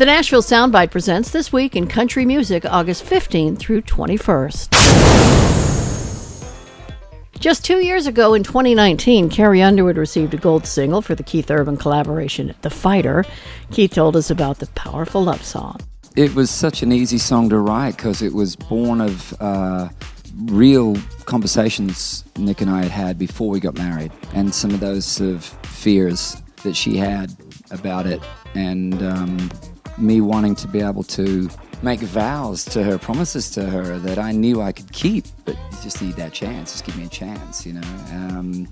The Nashville Soundbite presents This Week in Country Music, August 15th through 21st. Just 2 years ago in 2019, Carrie Underwood received a gold single for the Keith Urban collaboration, The Fighter. Keith told us about the powerful love song. It was such an easy song to write because it was born of real conversations Nick and I had before we got married, and some of those sort of fears that she had about it, and me wanting to be able to make vows to her, promises to her that I knew I could keep, but you just need that chance. Just give me a chance, you know.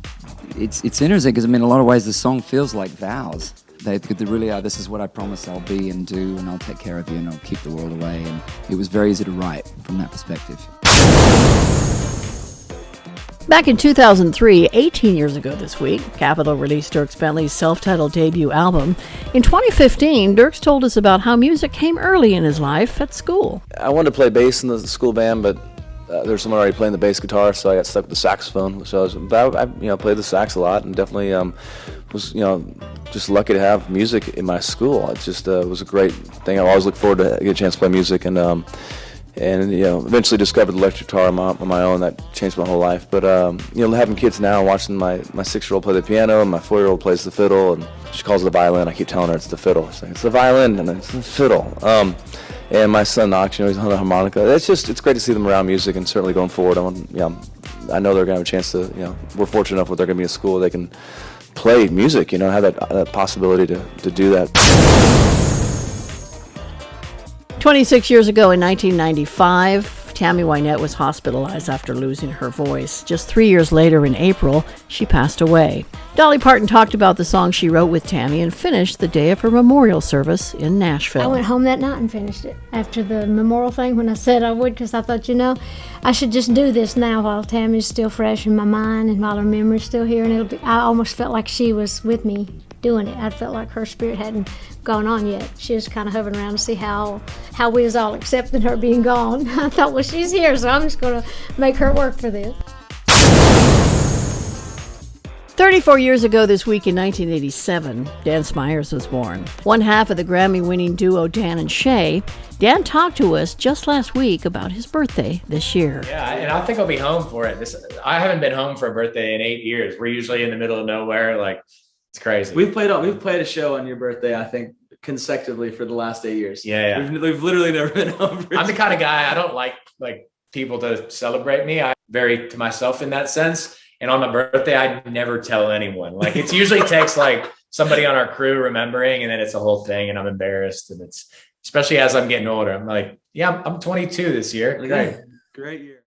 It's interesting because, I mean, in a lot of ways the song feels like vows. They really are. This is what I promise I'll be and do, and I'll take care of you, and I'll keep the world away. And it was very easy to write from that perspective. Back in 2003, 18 years ago this week, Capitol released Dierks Bentley's self-titled debut album. In 2015, Dierks told us about how music came early in his life at school. I wanted to play bass in the school band, but there was someone already playing the bass guitar, so I got stuck with the saxophone. So I played the sax a lot, and definitely was just lucky to have music in my school. It just was a great thing. I always looked forward to get a chance to play music, and eventually discovered the electric guitar on my own. That changed my whole life. But having kids now, watching my 6-year-old play the piano, and my 4-year-old plays the fiddle, and she calls it the violin. I keep telling her it's the fiddle. She's like, it's the violin, and it's the fiddle. And my son Knox, he's on the harmonica. It's great to see them around music, and certainly going forward, I know they're going to have a chance to. We're fortunate enough where they're going to be in school where they can play music. Have that possibility to do that. 26 years ago in 1995, Tammy Wynette was hospitalized after losing her voice. Just 3 years later in April, she passed away. Dolly Parton talked about the song she wrote with Tammy and finished the day of her memorial service in Nashville. I went home that night and finished it after the memorial thing when I said I would, because I thought, I should just do this now while Tammy's still fresh in my mind and while her memory's still here. And I almost felt like she was with me doing it. I felt like her spirit hadn't gone on yet. She was kind of hovering around to see how we was all accepting her being gone. I thought, well, she's here, so I'm just going to make her work for this. 34 years ago this week in 1987, Dan Smyers was born. One half of the Grammy-winning duo Dan and Shay. Dan talked to us just last week about his birthday this year. Yeah, and I think I'll be home for it. I haven't been home for a birthday in 8 years. We're usually in the middle of nowhere. It's crazy. We've played a show on your birthday, I think, consecutively for the last 8 years. Yeah. We've literally never been home. I'm the kind of guy, I don't like people to celebrate me. I'm very to myself in that sense. And on my birthday, I never tell anyone. It usually takes somebody on our crew remembering, and then it's a whole thing, and I'm embarrassed. And it's especially as I'm getting older. I'm like, yeah, I'm 22 this year. Great year.